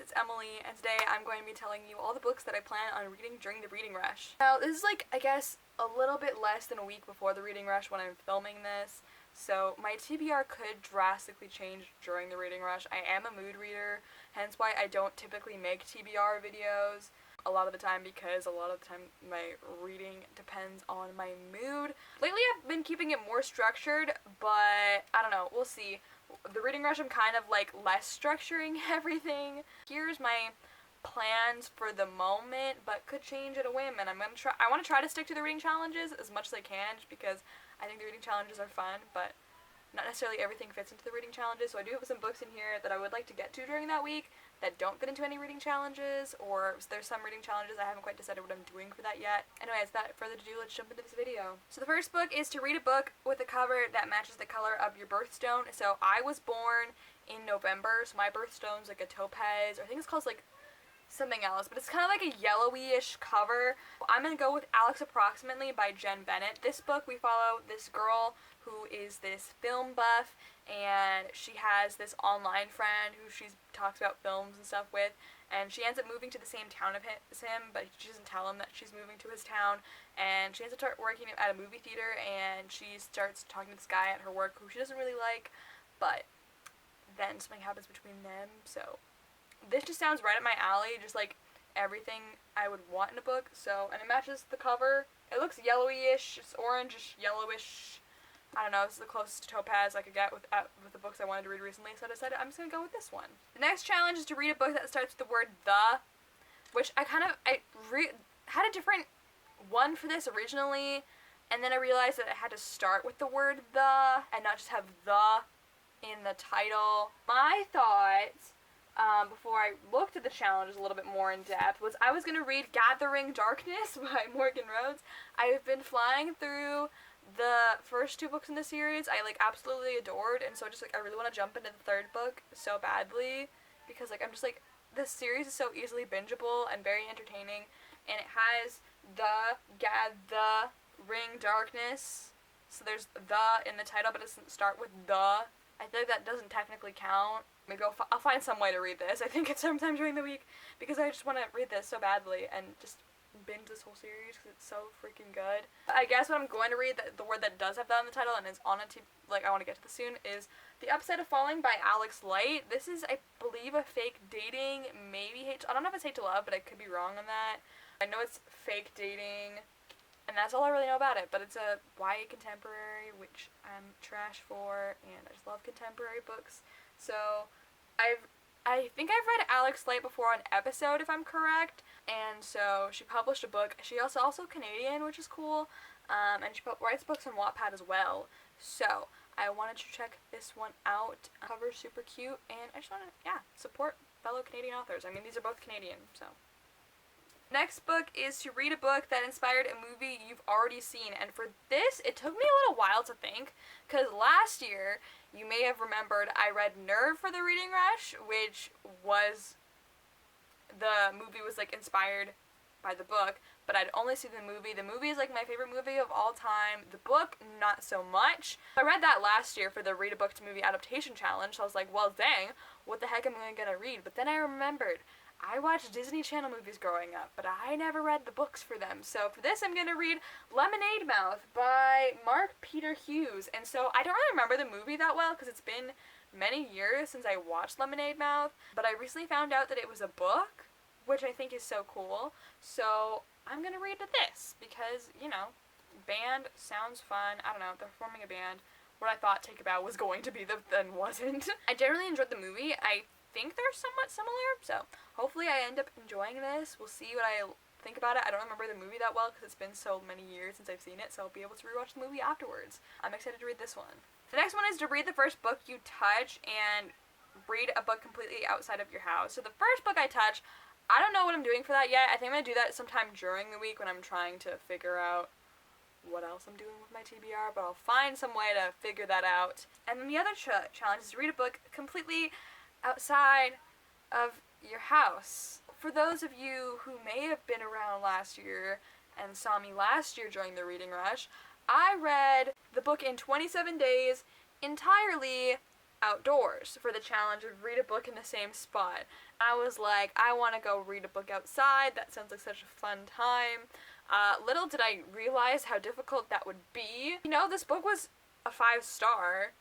it's Emily, and today I'm going to be telling you all the books that I plan on reading during the reading rush. Now, this is I guess, a little bit less than a week before the reading rush when I'm filming this, so my TBR could drastically change during the reading rush. I am a mood reader, hence why I don't typically make TBR videos a lot of the time, because a lot of the time my reading depends on my mood. Lately I've been keeping it more structured, but I don't know, we'll see. The reading rush, I'm kind of less structuring everything. Here's my plans for the moment, but could change at a whim, and I want to try to stick to the reading challenges as much as I can, just because I think the reading challenges are fun, but not necessarily everything fits into the reading challenges, so I do have some books in here that I would like to get to during that week that don't fit into any reading challenges, or there's some reading challenges I haven't quite decided what I'm doing for that yet. Anyways, without further ado, let's jump into this video. So the first book is to read a book with a cover that matches the color of your birthstone. So I was born in November, so my birthstone's a topaz, or I think it's called something else, but it's kind of a yellowy-ish cover. I'm gonna go with Alex Approximately by Jen Bennett. This book, we follow this girl who is this film buff, and she has this online friend who she talks about films and stuff with, and she ends up moving to the same town as him, but she doesn't tell him that she's moving to his town, and she ends up working at a movie theater, and she starts talking to this guy at her work who she doesn't really like, but then something happens between them, so this just sounds right up my alley, just everything I would want in a book. So, and it matches the cover. It looks yellowy-ish, it's orange-ish, yellowish. I don't know, this is the closest to topaz I could get with the books I wanted to read recently, so I decided I'm just gonna go with this one. The next challenge is to read a book that starts with the word "the," which I had a different one for this originally, and then I realized that I had to start with the word "the" and not just have "the" in the title. My thoughts, before I looked at the challenges a little bit more in depth, was I was going to read Gathering Darkness by Morgan Rhodes. I've been flying through the first two books in the series I absolutely adored, and so I really want to jump into the third book so badly, because I'm just this series is so easily bingeable and very entertaining, and it has the Gathering Darkness, so there's the in the title, but it doesn't start with the. I feel that doesn't technically count. Maybe I'll find some way to read this. I think it's sometime during the week, because I just want to read this so badly and just binge this whole series because it's so freaking good. I guess what I'm going to read, the word that does have that in the title and is on it, I want to get to this soon, is The Upside of Falling by Alex Light. This is, I believe, a fake dating, maybe I don't know if it's hate to love, but I could be wrong on that. I know it's fake dating, and that's all I really know about it, but it's a YA contemporary, which I'm trash for, and I just love contemporary books. So, I think I've read Alex Light before on episode, if I'm correct, and so she published a book. She also Canadian, which is cool, and she writes books on Wattpad as well. So, I wanted to check this one out. Cover's super cute, and I just want to, support fellow Canadian authors. I mean, these are both Canadian, so. Next book is to read a book that inspired a movie you've already seen, and for this, it took me a little while to think, because last year, you may have remembered, I read Nerve for the reading rush, which was, the movie was inspired by the book, but I'd only seen the movie. The movie is my favorite movie of all time, the book, not so much. I read that last year for the Read a Book to Movie Adaptation Challenge, so I was like, well dang, what the heck am I gonna read? But then I remembered, I watched Disney Channel movies growing up, but I never read the books for them. So for this, I'm going to read Lemonade Mouth by Mark Peter Hughes. And so I don't really remember the movie that well, because it's been many years since I watched Lemonade Mouth, but I recently found out that it was a book, which I think is so cool. So I'm going to read this, because, band sounds fun. I don't know, they're forming a band. What I thought Take a Bow was going to be, then wasn't. I generally enjoyed the movie. I think they're somewhat similar, so hopefully I end up enjoying this. We'll see what I think about it. I don't remember the movie that well because it's been so many years since I've seen it, so I'll be able to rewatch the movie afterwards. I'm excited to read this one. The next one is to read the first book you touch and read a book completely outside of your house. So the first book I touch, I don't know what I'm doing for that yet. I think I'm going to do that sometime during the week when I'm trying to figure out what else I'm doing with my TBR, but I'll find some way to figure that out. And then the other challenge is to read a book completely outside of your house. For those of you who may have been around last year and saw me last year during the reading rush, I read the book in 27 days entirely outdoors for the challenge of read a book in the same spot. I was like, I want to go read a book outside. That sounds like such a fun time. Little did I realize how difficult that would be. You know, this book was a 5-star,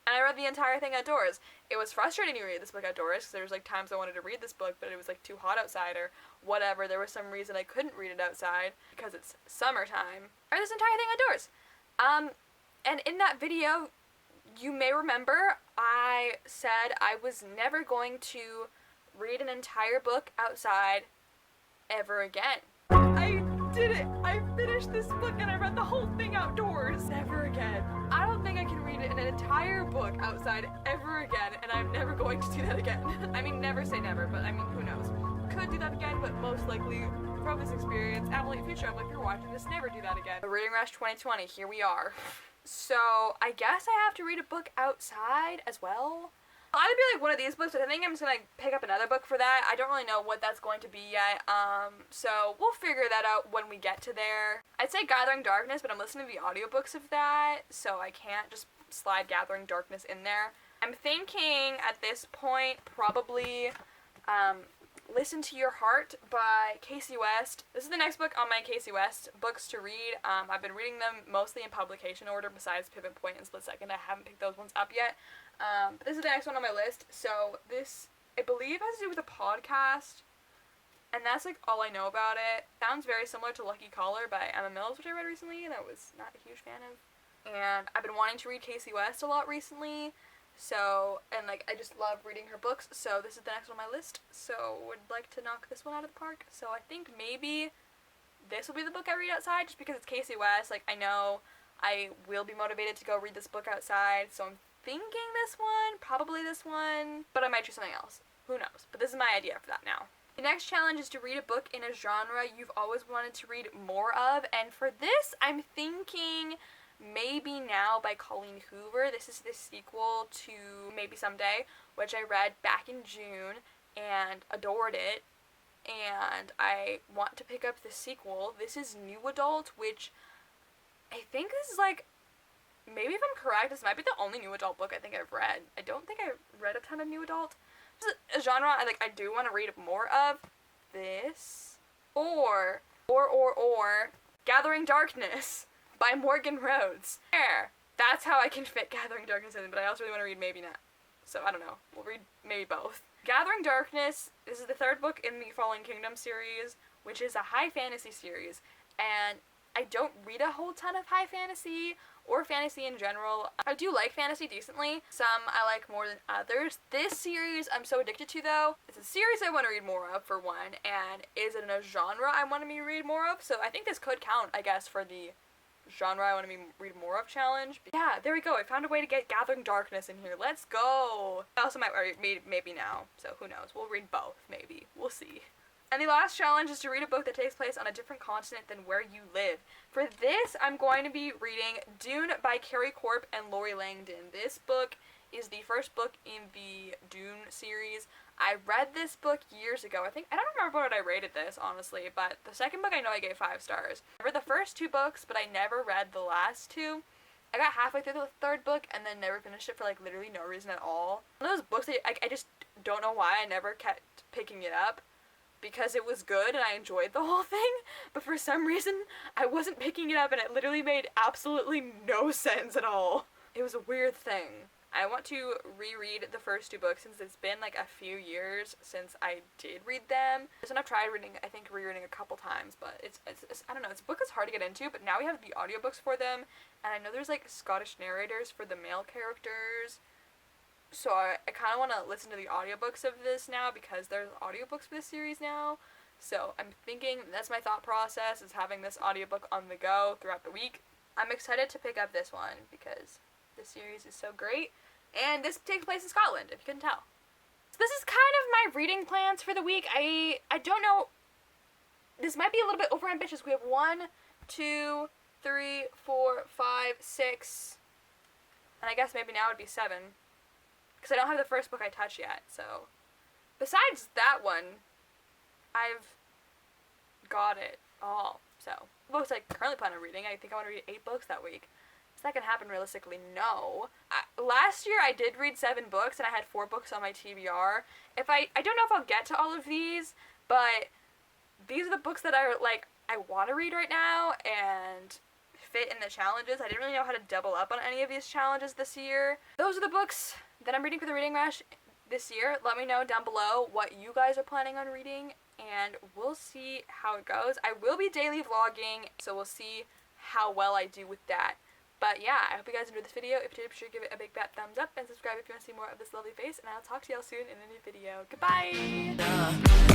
and I read the entire thing outdoors. It was frustrating to read this book outdoors, because there was, like, times I wanted to read this book, but it was, like, too hot outside, or whatever. There was some reason I couldn't read it outside, because it's summertime. I read this entire thing outdoors. And in that video, you may remember, I said I was never going to read an entire book outside ever again. I did it! I finished this book and I read the whole thing outdoors. Never again. I don't think I can read an entire book outside ever again, and I'm never going to do that again. I mean, never say never, but I mean, who knows? Could do that again, but most likely, from this experience, Emily, future Emily, if you're watching this, never do that again. The Reading Rush 2020, here we are. So, I guess I have to read a book outside as well. I'll either be like one of these books, but I think I'm just gonna pick up another book for that. I don't really know what that's going to be yet, so we'll figure that out when we get to there. I'd say Gathering Darkness, but I'm listening to the audiobooks of that, so I can't just slide Gathering Darkness in there. I'm thinking, at this point, probably, Listen to Your Heart by Casey West. This is the next book on my Casey West books to read. I've been reading them mostly in publication order besides Pivot Point and Split Second. I haven't picked those ones up yet. But this is the next one on my list. So this, I believe, has to do with a podcast. And that's like all I know about it. Sounds very similar to Lucky Caller by Emma Mills, which I read recently and I was not a huge fan of. And I've been wanting to read Casey West a lot recently. So, and like, I just love reading her books, so this is the next one on my list, so would like to knock this one out of the park. So I think maybe this will be the book I read outside, just because it's Casey West. Like, I know I will be motivated to go read this book outside, so I'm thinking this one, probably this one, but I might choose something else. Who knows? But this is my idea for that now. The next challenge is to read a book in a genre you've always wanted to read more of, and for this, I'm thinking Maybe Now by Colleen Hoover. This is the sequel to Maybe Someday, which I read back in June and adored it, and I want to pick up the sequel. This is New Adult, which I think this is like, maybe if I'm correct, this might be the only New Adult book I think I've read. I don't think I've read a ton of New Adult. This is a genre I do want to read more of. This, or Gathering Darkness by Morgan Rhodes. There. That's how I can fit Gathering Darkness in, but I also really want to read Maybe Not. So, I don't know. We'll read maybe both. Gathering Darkness, this is the third book in the Fallen Kingdom series, which is a high fantasy series. And I don't read a whole ton of high fantasy, or fantasy in general. I do like fantasy decently. Some I like more than others. This series I'm so addicted to, though. It's a series I want to read more of, for one, and is it in a genre I want to read more of? So I think this could count, I guess, for the genre I want to read more of challenge. But yeah, there we go. I found a way to get Gathering Darkness in here. Let's go! I also might read Maybe Now, so who knows. We'll read both, maybe. We'll see. And the last challenge is to read a book that takes place on a different continent than where you live. For this, I'm going to be reading Dune by Carrie Corp and Lori Langdon. This book is the first book in the Dune series. I read this book years ago. I don't remember what I rated this, honestly, but the second book I know I gave 5 stars. I read the first 2 books, but I never read the last 2. I got halfway through the third book and then never finished it for like literally no reason at all. One of those books that I just don't know why I never kept picking it up. Because it was good and I enjoyed the whole thing, but for some reason I wasn't picking it up and it literally made absolutely no sense at all. It was a weird thing. I want to reread the first 2 books since it's been like a few years since I did read them. This one I've tried rereading a couple times, but it's I don't know, this book is hard to get into, but now we have the audiobooks for them, and I know there's like Scottish narrators for the male characters. So I kind of want to listen to the audiobooks of this now because there's audiobooks for this series now. So I'm thinking, that's my thought process, is having this audiobook on the go throughout the week. I'm excited to pick up this one because this series is so great. And this takes place in Scotland, if you couldn't tell. So this is kind of my reading plans for the week. I don't know. This might be a little bit overambitious. We have 1, 2, 3, 4, 5, 6. And I guess maybe now it would be 7. Because I don't have the first book I touched yet, so. Besides that one, I've got it all, so. Books I currently plan on reading, I think I want to read 8 books that week. Is that gonna happen realistically? No. Last year I did read 7 books and I had 4 books on my TBR. I don't know if I'll get to all of these, but these are the books that are like I want to read right now and fit in the challenges. I didn't really know how to double up on any of these challenges this year. Those are the books that I'm reading for the Reading Rush this year. Let me know down below what you guys are planning on reading, and we'll see how it goes. I will be daily vlogging, so we'll see how well I do with that. But yeah, I hope you guys enjoyed this video. If you did, be sure to give it a big fat thumbs up and subscribe if you want to see more of this lovely face, and I'll talk to y'all soon in a new video. Goodbye!